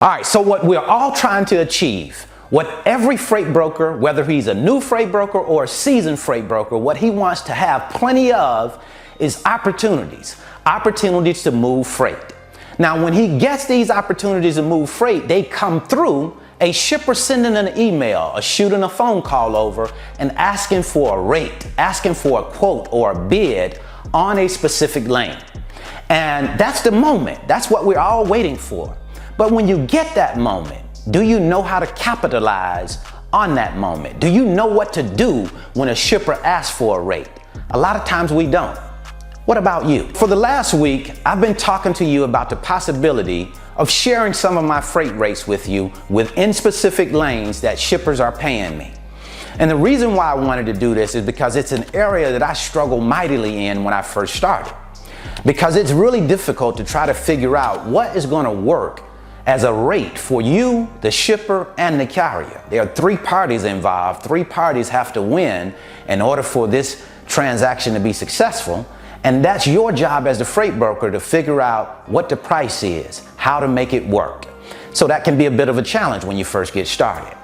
All right, so what we're all trying to achieve, what every freight broker, whether he's a new freight broker or a seasoned freight broker, what he wants to have plenty of is opportunities to move freight. Now, when he gets these opportunities to move freight, they come through a shipper sending an email or shooting a phone call over and asking for a rate, asking for a quote or a bid on a specific lane. And that's the moment. That's what we're all waiting for. But when you get that moment, do you know how to capitalize on that moment? Do you know what to do when a shipper asks for a rate? A lot of times we don't. What about you? For the last week, I've been talking to you about the possibility of sharing some of my freight rates with you within specific lanes that shippers are paying me. And the reason why I wanted to do this is because it's an area that I struggled mightily in when I first started. Because it's really difficult to try to figure out what is going to work as a rate for you, the shipper, and the carrier. There are three parties involved. Three parties have to win in order for this transaction to be successful. And that's your job as the freight broker to figure out what the price is, how to make it work. So that can be a bit of a challenge when you first get started.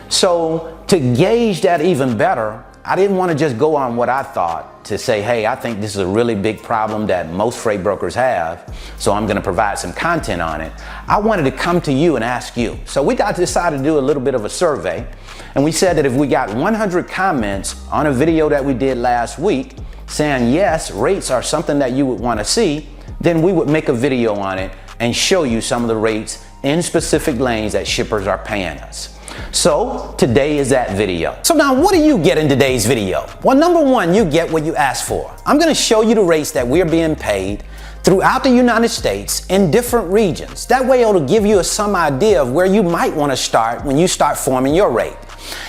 So to gauge that even better, I didn't want to just go on what I thought to say, hey, I think this is a really big problem that most freight brokers have, so I'm going to provide some content on it. I wanted to come to you and ask you. So we decided to do a little bit of a survey, and we said that if we got 100 comments on a video that we did last week saying, yes, rates are something that you would want to see, then we would make a video on it and show you some of the rates in specific lanes that shippers are paying us. So today is that video. So now what do you get in today's video? Well, number one, you get what you asked for. I'm going to show you the rates that we're being paid throughout the United States in different regions. That way it'll give you some idea of where you might want to start when you start forming your rate.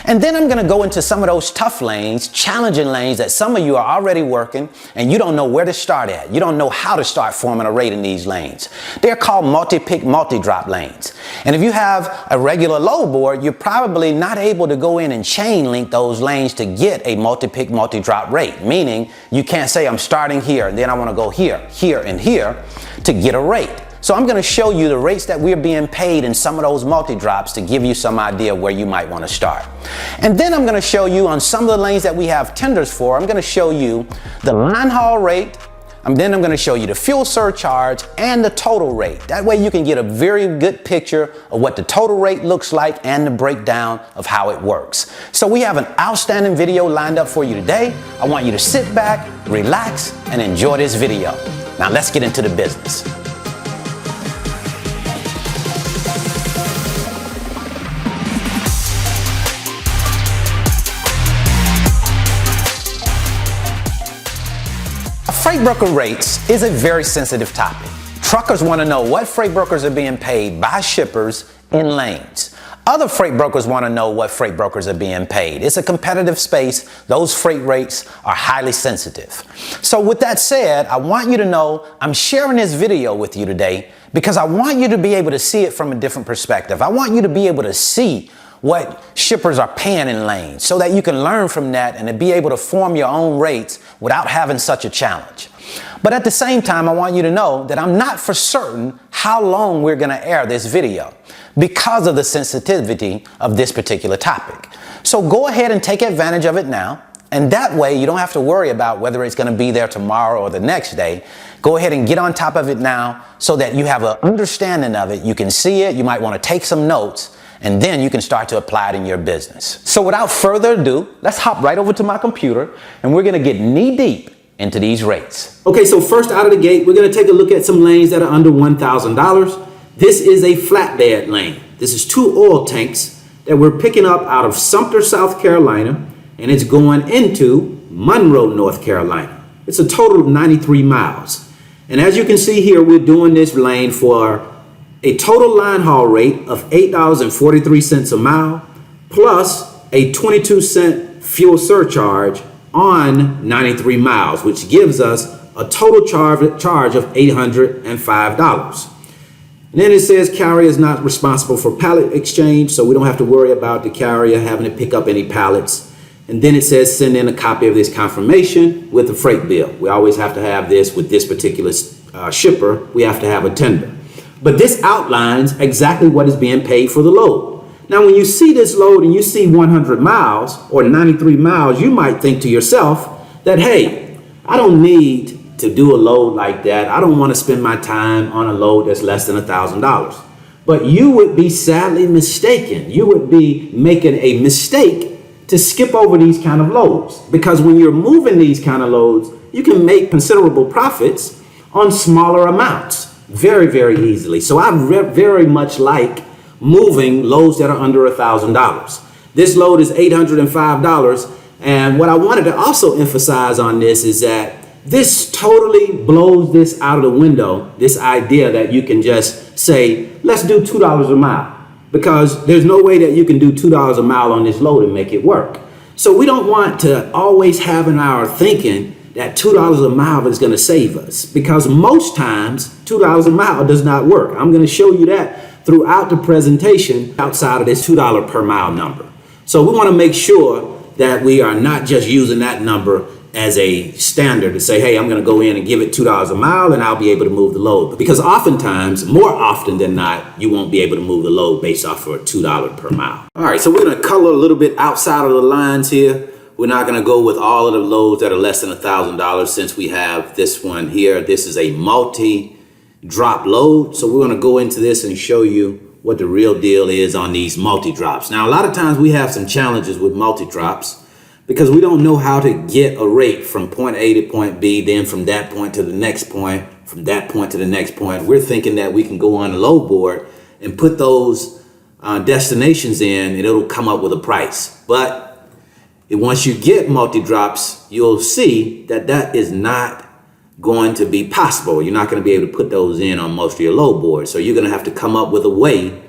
And then I'm going to go into some of those tough lanes, challenging lanes that some of you are already working and you don't know where to start at. You don't know how to start forming a rate in these lanes. They're called MultiPick, MultiDrop lanes. And if you have a regular load board, you're probably not able to go in and chain link those lanes to get a MultiPick, MultiDrop rate. Meaning you can't say I'm starting here and then I want to go here, here, and here to get a rate. So I'm going to show you the rates that we're being paid in some of those multi-drops to give you some idea where you might want to start. And then I'm going to show you on some of the lanes that we have tenders for, I'm going to show you the line haul rate, and then I'm going to show you the fuel surcharge and the total rate. That way you can get a very good picture of what the total rate looks like and the breakdown of how it works. So we have an outstanding video lined up for you today. I want you to sit back, relax, and enjoy this video. Now let's get into the business. Freight broker rates is a very sensitive topic. Truckers want to know what freight brokers are being paid by shippers in lanes. Other freight brokers want to know what freight brokers are being paid. It's a competitive space. Those freight rates are highly sensitive. So with that said, I want you to know I'm sharing this video with you today because I want you to be able to see it from a different perspective. I want you to be able to see what shippers are paying in lanes so that you can learn from that and to be able to form your own rates without having such a challenge. But at the same time, I want you to know that I'm not for certain how long we're going to air this video because of the sensitivity of this particular topic. So go ahead and take advantage of it now. And that way you don't have to worry about whether it's going to be there tomorrow or the next day. Go ahead and get on top of it now so that you have an understanding of it. You can see it. You might want to take some notes. And then you can start to apply it in your business. So without further ado, let's hop right over to my computer and we're going to get knee deep into these rates. Okay, so first out of the gate, we're going to take a look at some lanes that are under $1,000. This is a flatbed lane. This is 2 oil tanks that we're picking up out of Sumter, South Carolina, and it's going into Monroe, North Carolina. It's a total of 93 miles. And as you can see here, we're doing this lane for a total line haul rate of $8.43 a mile, plus a 22-cent fuel surcharge on 93 miles, which gives us a total charge of $805. And then it says carrier is not responsible for pallet exchange, so we don't have to worry about the carrier having to pick up any pallets. And then it says send in a copy of this confirmation with the freight bill. We always have to have this with this particular shipper. We have to have a tender. But this outlines exactly what is being paid for the load. Now, when you see this load and you see 100 miles or 93 miles, you might think to yourself that, hey, I don't need to do a load like that. I don't want to spend my time on a load that's less than $1,000. But you would be sadly mistaken. You would be making a mistake to skip over these kind of loads, because when you're moving these kind of loads, you can make considerable profits on smaller amounts very, very easily. So I very much like moving loads that are under $1,000. This load is $805. And what I wanted to also emphasize on this is that this totally blows this out of the window, this idea that you can just say, let's do $2 a mile, because there's no way that you can do $2 a mile on this load and make it work. So we don't want to always have in our thinking that $2 a mile is going to save us, because most times $2 a mile does not work. I'm going to show you that throughout the presentation outside of this $2 per mile number. So we want to make sure that we are not just using that number as a standard to say, hey, I'm going to go in and give it $2 a mile and I'll be able to move the load. Because oftentimes, more often than not, you won't be able to move the load based off of a $2 per mile. All right, so we're going to color a little bit outside of the lines here. We're not going to go with all of the loads that are less than $1,000 since we have this one here. This is a multi-drop load. So we're going to go into this and show you what the real deal is on these multi-drops. Now, a lot of times we have some challenges with multi-drops because we don't know how to get a rate from point A to point B, then from that point to the next point, from that point to the next point. We're thinking that we can go on the load board and put those destinations in and it'll come up with a price. But once you get multi-drops, you'll see that that is not going to be possible. You're not going to be able to put those in on most of your load boards. So you're going to have to come up with a way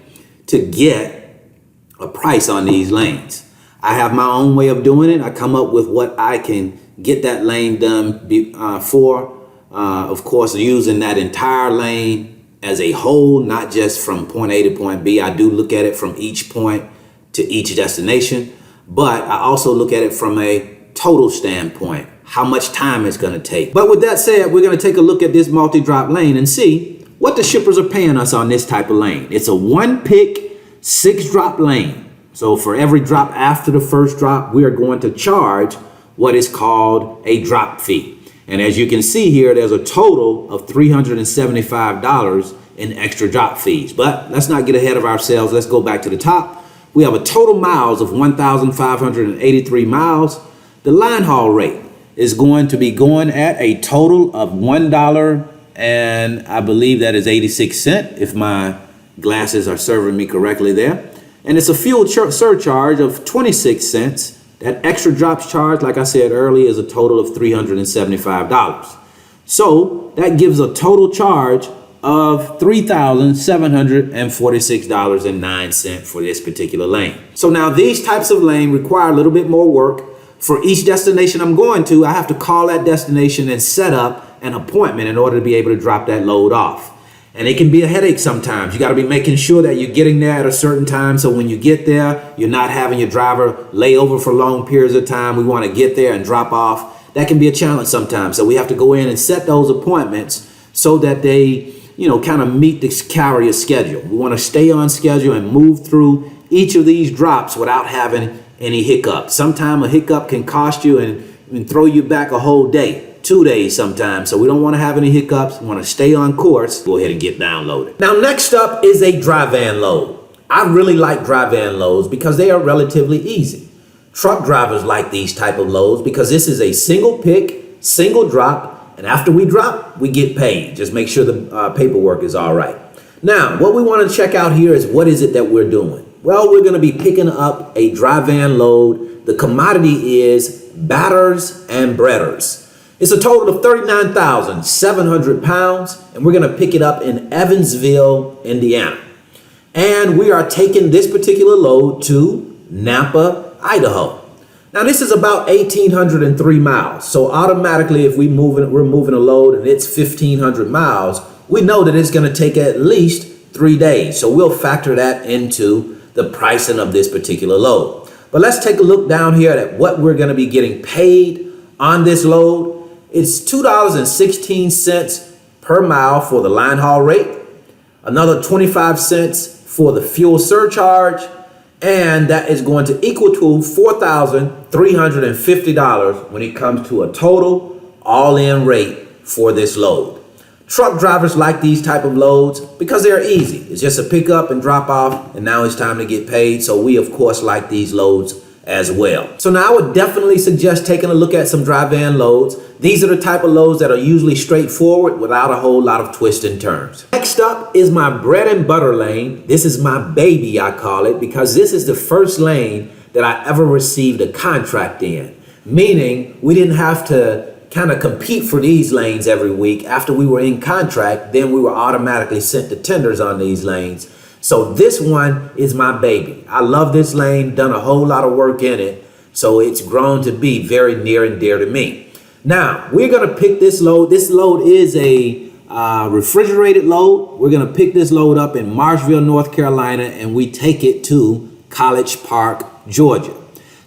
to get a price on these lanes. I have my own way of doing it. I come up with what I can get that lane done for. Of course, using that entire lane as a whole, not just from point A to point B. I do look at it from each point to each destination, but I also look at it from a total standpoint, how much time it's going to take. But with that said, we're going to take a look at this multi-drop lane and see what the shippers are paying us on this type of lane. It's a 1-pick, 6-drop lane. So for every drop after the first drop, we are going to charge what is called a drop fee. And as you can see here, there's a total of $375 in extra drop fees. But let's not get ahead of ourselves. Let's go back to the top. We have a total miles of 1,583 miles. The line haul rate is going to be going at a total of $1 and I believe that is 86 cents if my glasses are serving me correctly there. And it's a fuel surcharge of 26 cents. That extra drops charge, like I said earlier, is a total of $375. So that gives a total charge of $3,746.09 for this particular lane. So now these types of lane require a little bit more work. For each destination I'm going to, I have to call that destination and set up an appointment in order to be able to drop that load off. And it can be a headache sometimes. You got to be making sure that you're getting there at a certain time. So when you get there, you're not having your driver lay over for long periods of time. We want to get there and drop off. That can be a challenge sometimes. So we have to go in and set those appointments so that they, kind of meet this carrier schedule. We want to stay on schedule and move through each of these drops without having any hiccups. Sometimes a hiccup can cost you and throw you back a whole day. 2 days sometimes. So we don't want to have any hiccups. We want to stay on course. Go ahead and get downloaded. Now, next up is a dry van load. I really like dry van loads because they are relatively easy. Truck drivers like these type of loads because this is a single pick, single drop, and after we drop, we get paid. Just make sure the paperwork is all right. Now, what we want to check out here is what is it that we're doing? Well, we're going to be picking up a dry van load. The commodity is batters and breaders. It's a total of 39,700 pounds, and we're going to pick it up in Evansville, Indiana. And we are taking this particular load to Nampa, Idaho. Now, this is about 1,803 miles. So automatically, if we're moving a load and it's 1,500 miles, we know that it's going to take at least 3 days. So we'll factor that into the pricing of this particular load. But let's take a look down here at what we're going to be getting paid on this load. It's $2.16 per mile for the line haul rate. another 25 cents for the fuel surcharge, and that is going to equal to $4,350 when it comes to a total all-in rate for this load. Truck drivers like these type of loads because they're easy. It's just a pick up and drop off, and now it's time to get paid. So we of course like these loads as well. So now I would definitely suggest taking a look at some dry van loads. These are the type of loads that are usually straightforward without a whole lot of twists and turns. Next up is my bread and butter lane. This is my baby, I call it, because this is the first lane that I ever received a contract in, meaning we didn't have to kind of compete for these lanes every week. After we were in contract, then we were automatically sent to tenders on these lanes. So this one is my baby. I love this lane, done a whole lot of work in it. So it's grown to be very near and dear to me. Now, we're gonna pick this load. This load is a refrigerated load. We're gonna pick this load up in Marshville, North Carolina, and we take it to College Park, Georgia.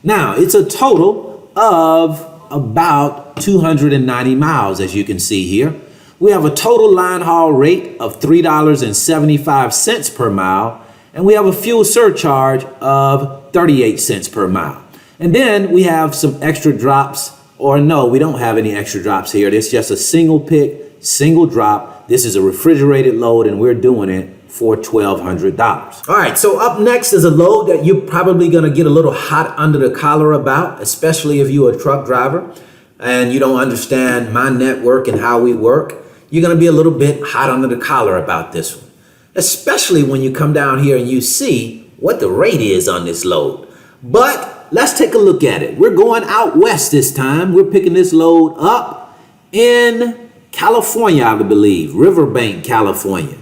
Now, it's a total of about 290 miles, as you can see here. We have a total line haul rate of $3.75 per mile, and we have a fuel surcharge of 38 cents per mile. And then we have some extra drops, or no, we don't have any extra drops here. It's just a single pick, single drop. This is a refrigerated load, and we're doing it for $1,200. All right, so up next is a load that you're probably gonna get a little hot under the collar about, especially if you're a truck driver and you don't understand my network and how we work. You're gonna be a little bit hot under the collar about this one, especially when you come down here and you see what the rate is on this load. But let's take a look at it. We're going out west this time. We're picking this load up in California, I believe, Riverbank, California.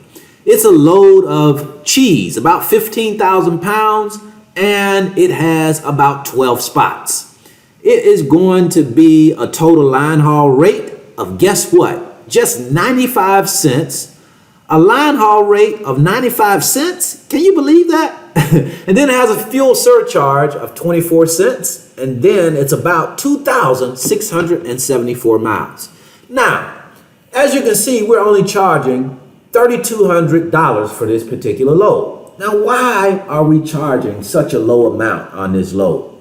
It's a load of cheese, about 15,000 pounds, and it has about 12 spots. It is going to be a total line haul rate of, guess what? Just 95 cents. A line haul rate of 95 cents? Can you believe that? And then it has a fuel surcharge of 24 cents, and then it's about 2,674 miles. Now, as you can see, we're only charging $3,200 for this particular load. Now, why are we charging such a low amount on this load?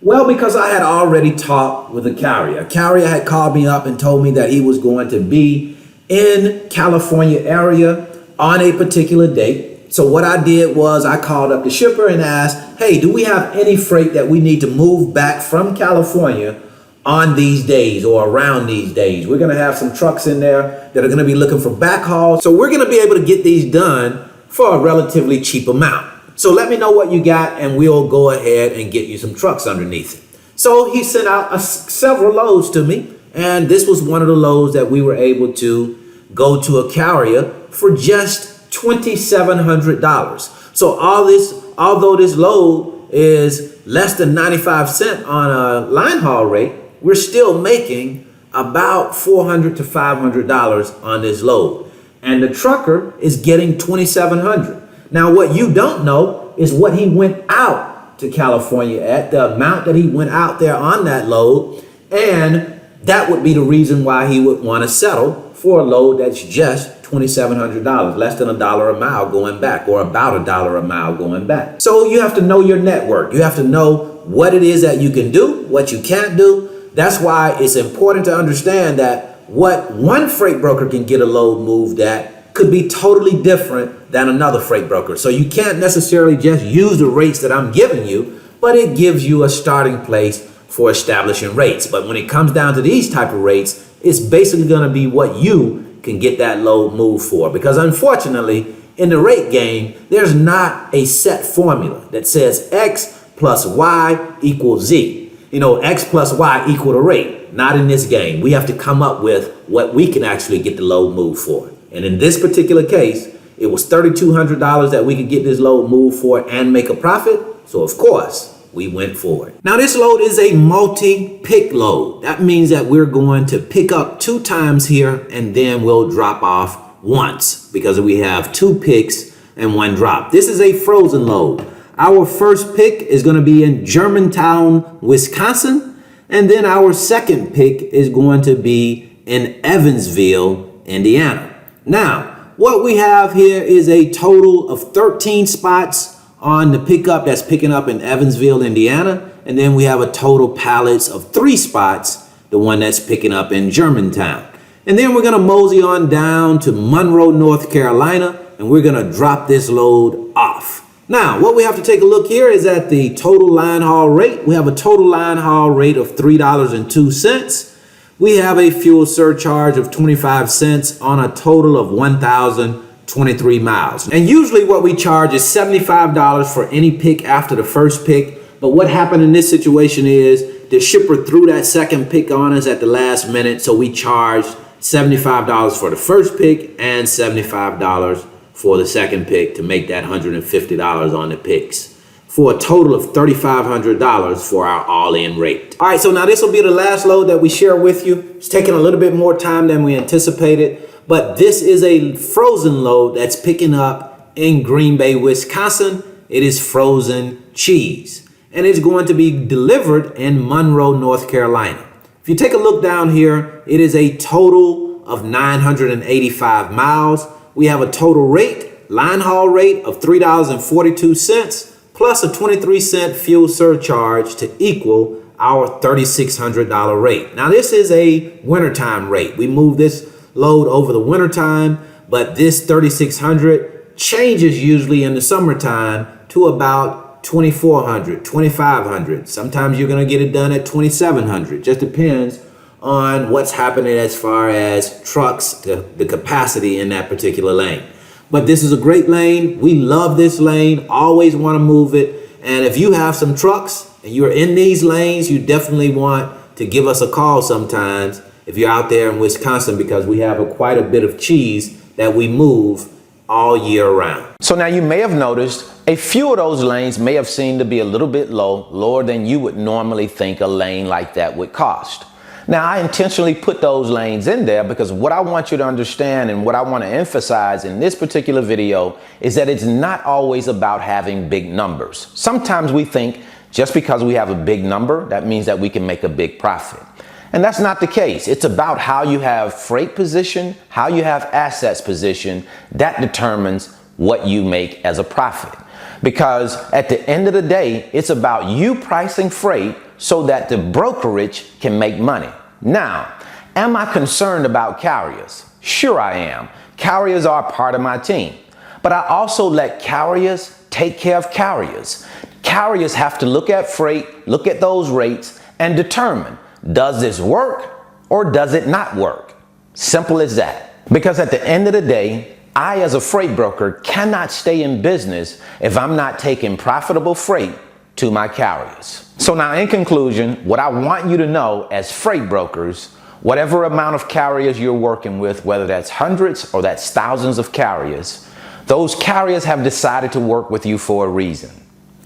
Well, because I had already talked with a carrier. A carrier had called me up and told me that he was going to be in California area on a particular date. So what I did was I called up the shipper and asked, hey, do we have any freight that we need to move back from California on these days or around these days? We're gonna have some trucks in there that are gonna be looking for backhaul. So we're gonna be able to get these done for a relatively cheap amount. So let me know what you got and we'll go ahead and get you some trucks underneath it. So he sent out several loads to me, and this was one of the loads that we were able to go to a carrier for just $2,700. So although this load is less than 95 cents on a line haul rate, we're still making about $400 to $500 on this load. And the trucker is getting $2,700. Now, what you don't know is what he went out to California at, the amount that he went out there on that load, and that would be the reason why he would want to settle for a load that's just $2,700, less than $1 a mile going back, or about $1 a mile going back. So you have to know your network. You have to know what it is that you can do, what you can't do. That's why it's important to understand that what one freight broker can get a load moved at could be totally different than another freight broker. So you can't necessarily just use the rates that I'm giving you, but it gives you a starting place for establishing rates. But when it comes down to these type of rates, it's basically gonna be what you can get that load moved for. Because unfortunately, in the rate game, there's not a set formula that says X plus Y equals Z. You know, X plus Y equal the rate. Not in this game. We have to come up with what we can actually get the load moved for. And in this particular case, it was $3,200 that we could get this load moved for and make a profit. So of course, we went for it. Now this load is a multi-pick load. That means that we're going to pick up 2 times here and then we'll drop off once because we have 2 picks and 1 drop. This is a frozen load. Our first pick is going to be in Germantown, Wisconsin, and then our second pick is going to be in Evansville, Indiana. Now, what we have here is a total of 13 spots on the pickup that's picking up in Evansville, Indiana. And then we have a total pallets of 3 spots, the one that's picking up in Germantown. And then we're going to mosey on down to Monroe, North Carolina, and we're going to drop this load off. Now, what we have to take a look here is at the total line haul rate. We have a total line haul rate of $3.02. We have a fuel surcharge of 25 cents on a total of 1,023 miles. And usually what we charge is $75 for any pick after the first pick. But what happened in this situation is the shipper threw that second pick on us at the last minute. So we charged $75 for the first pick and $75 for the second pick to make that $150 on the picks, for a total of $3,500 for our all-in rate. All right, so now this will be the last load that we share with you. It's taking a little bit more time than we anticipated, but this is a frozen load that's picking up in Green Bay, Wisconsin. It is frozen cheese, and it's going to be delivered in Monroe, North Carolina. If you take a look down here, it is a total of 985 miles. We have a total rate, line haul rate of $3.42 plus a 23-cent fuel surcharge to equal our $3,600 rate. Now this is a wintertime rate. We move this load over the wintertime, but this $3,600 changes usually in the summertime to about $2,400, $2,500. Sometimes you're gonna get it done at $2,700. Just depends on what's happening as far as trucks, the capacity in that particular lane. But this is a great lane. We love this lane, always want to move it. And if you have some trucks and you're in these lanes, you definitely want to give us a call sometimes if you're out there in Wisconsin, because we have quite a bit of cheese that we move all year round. So now you may have noticed a few of those lanes may have seemed to be a little bit lower than you would normally think a lane like that would cost. Now, I intentionally put those lanes in there because what I want you to understand and what I want to emphasize in this particular video is that it's not always about having big numbers. Sometimes we think just because we have a big number, that means that we can make a big profit. And that's not the case. It's about how you have freight position, how you have assets position, that determines what you make as a profit. Because at the end of the day, it's about you pricing freight so that the brokerage can make money. Now, am I concerned about carriers? Sure I am. Carriers are part of my team. But I also let carriers take care of carriers. Carriers have to look at freight, look at those rates, and determine, does this work or does it not work? Simple as that. Because at the end of the day, I as a freight broker cannot stay in business if I'm not taking profitable freight to my carriers. So now in conclusion, what I want you to know as freight brokers, whatever amount of carriers you're working with, whether that's hundreds or that's thousands of carriers, those carriers have decided to work with you for a reason.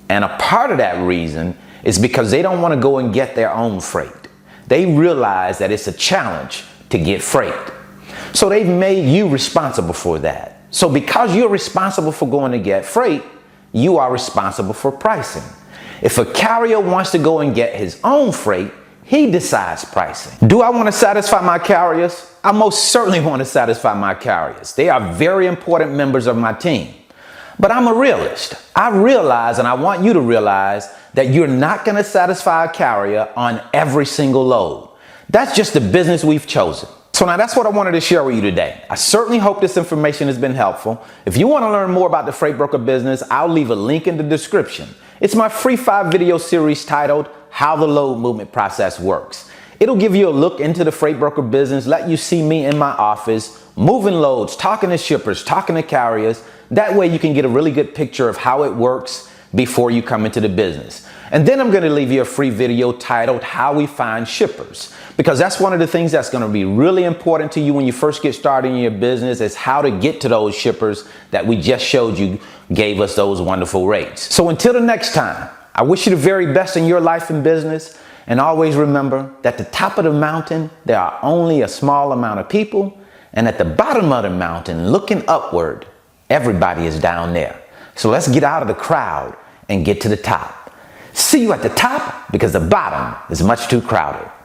And a part of that reason is because they don't want to go and get their own freight. They realize that it's a challenge to get freight. So they've made you responsible for that. So because you're responsible for going to get freight, you are responsible for pricing. If a carrier wants to go and get his own freight, he decides pricing. Do I want to satisfy my carriers? I most certainly want to satisfy my carriers. They are very important members of my team. But I'm a realist. I realize, and I want you to realize, that you're not going to satisfy a carrier on every single load. That's just the business we've chosen. So now that's what I wanted to share with you today. I certainly hope this information has been helpful. If you want to learn more about the freight broker business, I'll leave a link in the description. It's my free 5-video series titled How the Load Movement Process Works. It'll give you a look into the freight broker business, let you see me in my office, moving loads, talking to shippers, talking to carriers. That way you can get a really good picture of how it works before you come into the business. And then I'm going to leave you a free video titled How We Find Shippers, because that's one of the things that's going to be really important to you when you first get started in your business, is how to get to those shippers that we just showed you gave us those wonderful rates. So until the next time, I wish you the very best in your life and business. And always remember that at the top of the mountain, there are only a small amount of people. And at the bottom of the mountain, looking upward, everybody is down there. So let's get out of the crowd and get to the top. See you at the top, because the bottom is much too crowded.